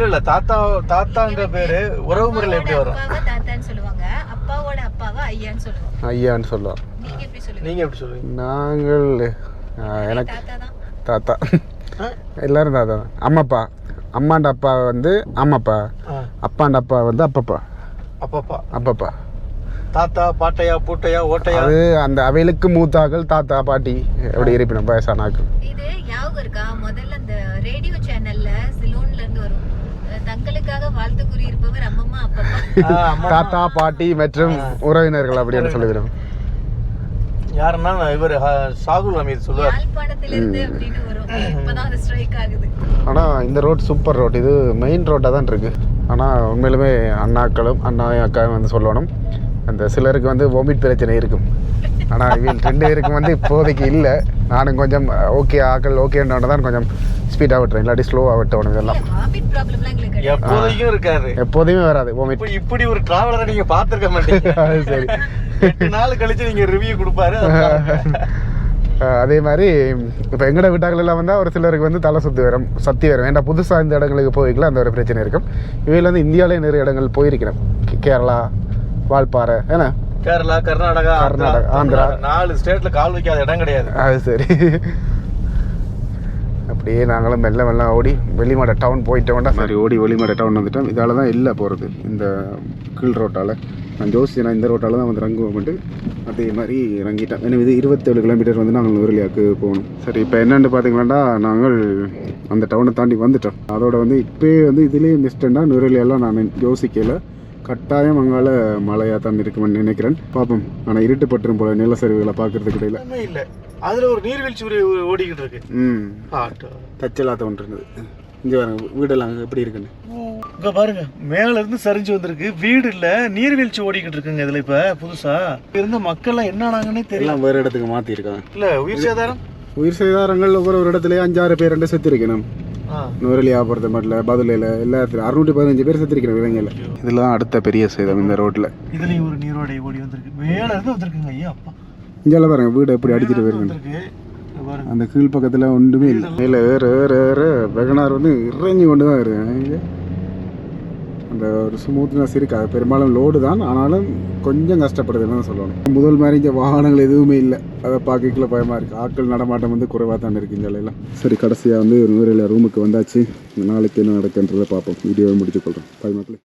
இல்ல தாத்தான்ற பேரு உறவு முறையில எப்படி வரும்? தாத்தான்னு சொல்லுவாங்க, அப்பாவோட அப்பாவை ஐயான்னு சொல்லுவாங்க. ஐயான்னு சொல்லுவோம். நீங்க எப்படி சொல்லுவீங்க? நாங்கள் எனக்கு தாத்தா. எல்லாரும் தாத்தா தான். அம்மாப்பா. அம்மாண்ட அப்பா வந்து அம்மாப்பா, அப்பாண்ட அப்பா வந்து அப்பப்பா. அப்பப்பா. தாத்தா பாட்டையா பூட்டையா ஓட்டையா? அது அந்த அவைகளுக்கு மூத்தாக்கள் தாத்தா பாட்டி எப்படி இருப்பினும் வயசானாக்கள். இது ஞாபகம் இருக்கா? முதல்ல அந்த ரேடியோ சேனல்ல சிலோன்ல இருந்து வரும், தங்களுக்காக வாழ்த்து கூறியிருப்பவர் அம்மம்மா அப்பப்பா. தாத்தா பாட்டி மற்றும் உறவினர்கள் அப்படின்னு சொல்லிவிடும். யாருன்னா இவர் சாகுல் ஹமீத் சொல்லுவார். யாழ்ப்பாணத்திலிருந்து அப்படின்னு வரும். இப்பதான் அது ஸ்ட்ரைக் ஆகுது. ஆனால் இந்த ரோட் சூப்பர் ரோட், இது மெயின் ரோட்டாக தான் இருக்குது. ஆனால் உண்மையிலுமே அண்ணாக்களும் அக்காவும் வந்து சொல்லணும், அந்த சிலருக்கு வந்து வாமிட் பிரச்சனை இருக்கும். ஆனால் இவங்க 2 பேருக்கும் வந்து இப்போதைக்கு இல்லை. நானும் கொஞ்சம் ஓகே ஆக்கள் ஓகேன்றவன தான் கொஞ்சம் ஸ்பீடாக விட்டுறேன், இல்லாட்டி ஸ்லோவாக விட்டவனுங்க இதெல்லாம். வாமிட் ப்ராப்ளம்லாம் எங்களுக்கு எப்போதைக்கும் இருக்காது, எப்போதுமே வராது வாமிட். இப்படி ஒரு டிராவலரை நீங்க பார்த்துருக்க மாட்டீங்க. அது சரி. 8 நாள் கழிச்சு நீங்க ரிவ்யூ கொடுப்பாரு. அதே மாதிரி இப்போ எங்கட வீட்டாக்கள் எல்லாம் வந்தால் ஒரு சிலருக்கு வந்து தலை சத்தி வரும். ஏன்னா புதுசாக இந்த இடங்களுக்கு போய்க்கலாம், அந்த ஒரு பிரச்சனை இருக்கும். இவையில் வந்து இந்தியாவிலே நிறைய இடங்கள் போயிருக்கிறேன். கேரளா, வால்பாறை, ஏன்னா கேரளா, கர்நாடகா, ஆந்திரா 4 ஸ்டேட்ல கால் வைக்காத இடம் கிடையாது. அது சரி. அப்படியே நாங்களும் மெல்ல ஓடி வெளிமடை டவுன் போயிட்டோம்டா. சரி, ஓடி வெளிமடை டவுன் வந்துட்டோம். இதால் தான் இல்லை போகிறது, இந்த கீழ் ரோட்டால். நான் ஜோசி நான் இந்த ரோட்டால் தான் வந்து இறங்குவோம்ட்டு அதே மாதிரி இறங்கிட்டேன். எனவே இது 27 கிலோமீட்டர் வந்து நாங்கள் நுவரெலியாவுக்கு போகணும். சரி, இப்போ என்னென்னு பார்த்தீங்களாண்டா, நாங்கள் அந்த டவுனை தாண்டி வந்துட்டோம். அதோட வந்து இப்போயே வந்து இதுலேயே மிஸ்டேண்டா நுவரெலியாலாம் நான் யோசிக்கல. கட்டாயம் அங்கால மழையாக தான் இருக்குமென்னு நினைக்கிறேன். பார்ப்போம். ஆனால் இருட்டுப்பட்டுரும் போல நிலச்சரிவுகளை பார்க்கறதுக்கு இடையில இல்லை. அதில் ஒரு நீர்வீழ்ச்சி ஓடிக்கிட்டு இருக்கு. தச்சலாத்த ஒன்று இருந்தது. இங்கே பாருங்க வீடெல்லாம் எப்படி இருக்குன்னு. இங்கே பாருங்க, மேல இருந்து சரிஞ்சு வந்திருக்கு. வீடு இல்லை, நீர்வீழ்ச்சி ஓடிக்கிட்டு இருக்குங்க. இதில் இப்போ புதுசா இருந்த மக்கள்லாம் என்ன ஆனாங்கன்னே தெரியல. வேறு இடத்துக்கு மாற்றிருக்காங்க. இல்லை உயிர் சேதாரங்கள் ஒவ்வொரு இடத்துலயே 5-6 பேர் ரெண்டு செத்துருக்கணும். நுவரெலியா பொறுத்த மட்டும் பதுலையில் எல்லாத்துலையும் 615 பேர் செத்துருக்கணும் இலங்கையில். இதெல்லாம் அடுத்த பெரிய சேதம் இந்த ரோட்டில். இதுலேயும் ஒரு நீரோடை ஓடி வந்திருக்கு, மேல இருந்து வந்திருக்குங்க. ஐயா அப்பா, இங்கே பாருங்க வீடு எப்படி அடிச்சுட்டு போயிருக்கு. அந்த கீழ் பக்கத்தில் ஒன்றுமே இல்லை. மேலே ஏற வெகனார் வந்து இறங்கி கொண்டு தான் இருக்கு. அந்த ஒரு ஸ்மூத்னஸ் இருக்காது. பெரும்பாலும் லோடு தான், ஆனாலும் கொஞ்சம் கஷ்டப்படுதுன்னு தான் சொல்லணும். முதல் மாதிரி இங்கே வாகனங்கள் எதுவுமே இல்லை. அதை பார்க்கல பயமாக இருக்குது. ஆட்கள் நடமாட்டம் வந்து குறைவாக தான் இருக்குது இங்கே எல்லாம். சரி, கடைசியாக வந்து நுவரெலியா ரூமுக்கு வந்தாச்சு. நாளைக்கு என்ன நடக்குன்றதை பார்ப்போம். வீடியோவை முடிச்சுக்கொள்கிறோம். பாய் மக்களே.